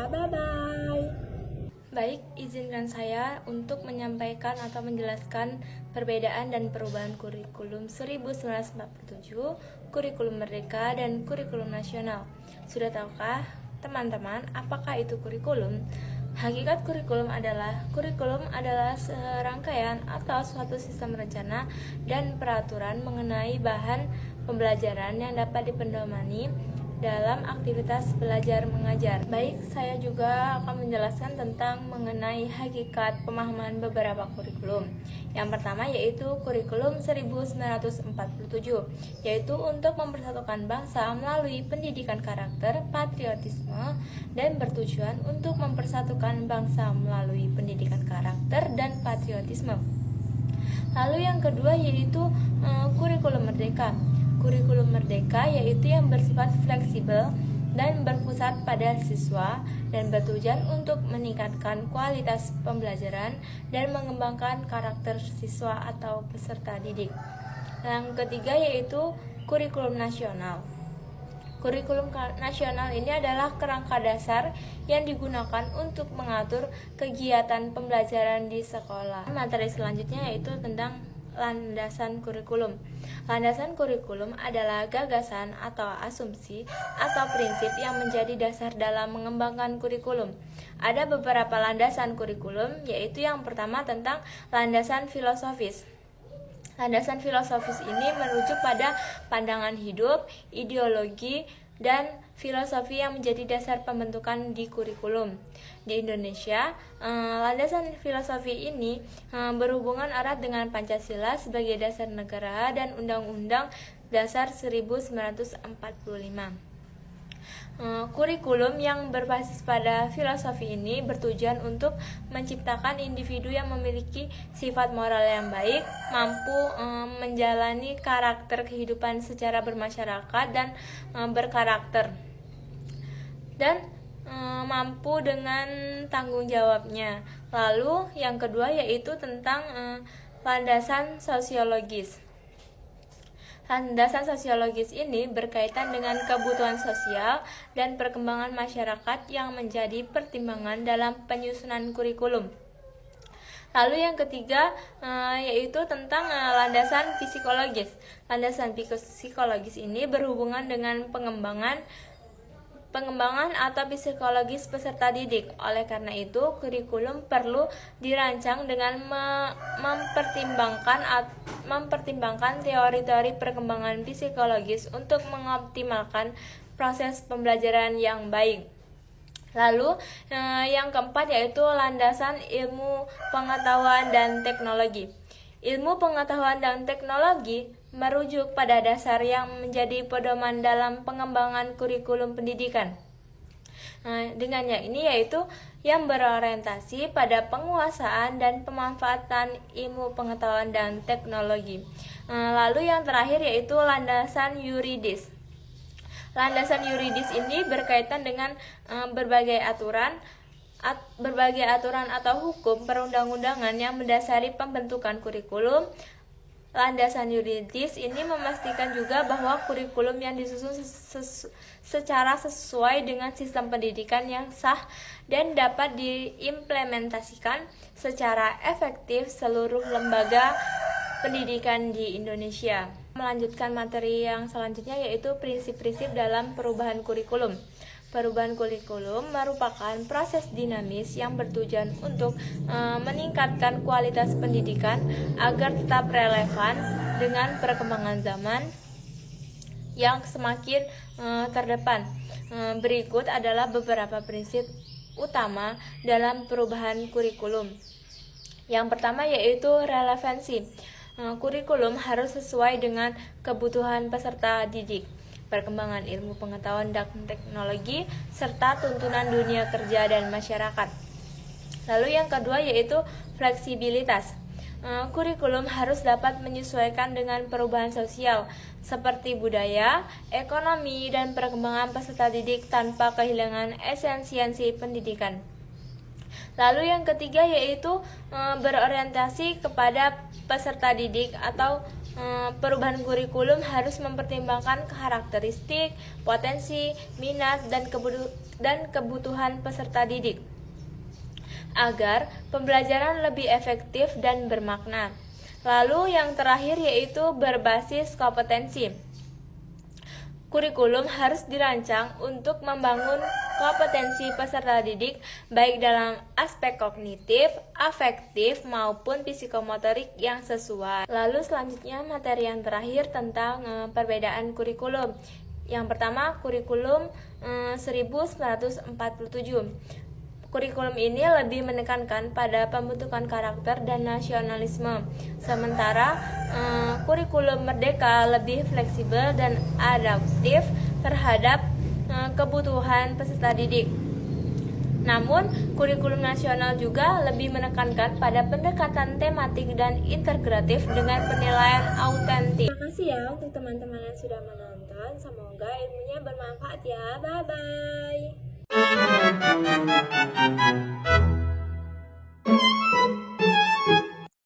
semua. Bye-bye. Baik, izinkan saya untuk menyampaikan atau menjelaskan perbedaan dan perubahan kurikulum 1947, kurikulum merdeka, dan kurikulum nasional. Sudah tahukah teman-teman apakah itu kurikulum? Hakikat kurikulum adalah serangkaian atau suatu sistem rencana dan peraturan mengenai bahan pembelajaran yang dapat dipedomani dalam aktivitas belajar mengajar. Baik, saya juga akan menjelaskan tentang mengenai hakikat pemahaman beberapa kurikulum. Yang pertama yaitu kurikulum 1947, yaitu untuk mempersatukan bangsa melalui pendidikan karakter, patriotisme, dan bertujuan untuk mempersatukan bangsa melalui pendidikan karakter dan patriotisme. Lalu yang kedua yaitu kurikulum merdeka. Kurikulum merdeka yaitu yang bersifat fleksibel dan berpusat pada siswa dan bertujuan untuk meningkatkan kualitas pembelajaran dan mengembangkan karakter siswa atau peserta didik. Yang ketiga yaitu kurikulum nasional. Kurikulum nasional ini adalah kerangka dasar yang digunakan untuk mengatur kegiatan pembelajaran di sekolah. Materi selanjutnya yaitu tentang landasan kurikulum. Landasan kurikulum adalah gagasan atau asumsi atau prinsip yang menjadi dasar dalam mengembangkan kurikulum. Ada beberapa landasan kurikulum, yaitu yang pertama tentang landasan filosofis. Landasan filosofis ini merujuk pada pandangan hidup, ideologi, dan filosofi yang menjadi dasar pembentukan di kurikulum. Di Indonesia, landasan filosofi ini berhubungan erat dengan Pancasila sebagai dasar negara dan Undang-Undang Dasar 1945. Kurikulum yang berbasis pada filosofi ini bertujuan untuk menciptakan individu yang memiliki sifat moral yang baik, mampu menjalani karakter kehidupan secara bermasyarakat dan berkarakter, dan mampu dengan tanggung jawabnya. Lalu yang kedua yaitu tentang landasan sosiologis. Landasan sosiologis ini berkaitan dengan kebutuhan sosial dan perkembangan masyarakat yang menjadi pertimbangan dalam penyusunan kurikulum. Lalu yang ketiga yaitu tentang landasan psikologis. Landasan psikologis ini berhubungan dengan pengembangan atau psikologis peserta didik. Oleh karena itu, kurikulum perlu dirancang dengan mempertimbangkan teori-teori perkembangan psikologis untuk mengoptimalkan proses pembelajaran yang baik. Lalu yang keempat yaitu landasan ilmu pengetahuan dan teknologi. Ilmu pengetahuan dan teknologi merujuk pada dasar yang menjadi pedoman dalam pengembangan kurikulum pendidikan. Dengan yang ini yaitu yang berorientasi pada penguasaan dan pemanfaatan ilmu pengetahuan dan teknologi. Lalu yang terakhir yaitu landasan yuridis. Landasan yuridis ini berkaitan dengan berbagai aturan atau hukum perundang-undangan yang mendasari pembentukan kurikulum. Landasan yuridis ini memastikan juga bahwa kurikulum yang disusun secara sesuai dengan sistem pendidikan yang sah dan dapat diimplementasikan secara efektif seluruh lembaga pendidikan di Indonesia. Melanjutkan materi yang selanjutnya yaitu prinsip-prinsip dalam perubahan kurikulum. Perubahan kurikulum merupakan proses dinamis yang bertujuan untuk meningkatkan kualitas pendidikan agar tetap relevan dengan perkembangan zaman yang semakin terdepan. Berikut adalah beberapa prinsip utama dalam perubahan kurikulum. Yang pertama yaitu relevansi. Kurikulum harus sesuai dengan kebutuhan peserta didik, perkembangan ilmu pengetahuan dan teknologi, serta tuntunan dunia kerja dan masyarakat. Lalu yang kedua yaitu fleksibilitas. Kurikulum harus dapat menyesuaikan dengan perubahan sosial seperti budaya, ekonomi, dan perkembangan peserta didik tanpa kehilangan esensi pendidikan. Lalu yang ketiga yaitu berorientasi kepada peserta didik atau perubahan kurikulum harus mempertimbangkan karakteristik, potensi, minat, dan kebutuhan peserta didik agar pembelajaran lebih efektif dan bermakna. Lalu yang terakhir yaitu berbasis kompetensi. Kurikulum harus dirancang untuk membangun kompetensi peserta didik baik dalam aspek kognitif, afektif, maupun psikomotorik yang sesuai. Lalu selanjutnya materi yang terakhir tentang perbedaan kurikulum. Yang pertama, kurikulum 1947. Kurikulum ini lebih menekankan pada pembentukan karakter dan nasionalisme, sementara kurikulum merdeka lebih fleksibel dan adaptif terhadap kebutuhan peserta didik. Namun, kurikulum nasional juga lebih menekankan pada pendekatan tematik dan integratif dengan penilaian autentik. Terima kasih ya untuk teman-teman yang sudah menonton. Semoga ilmunya bermanfaat ya. Bye-bye.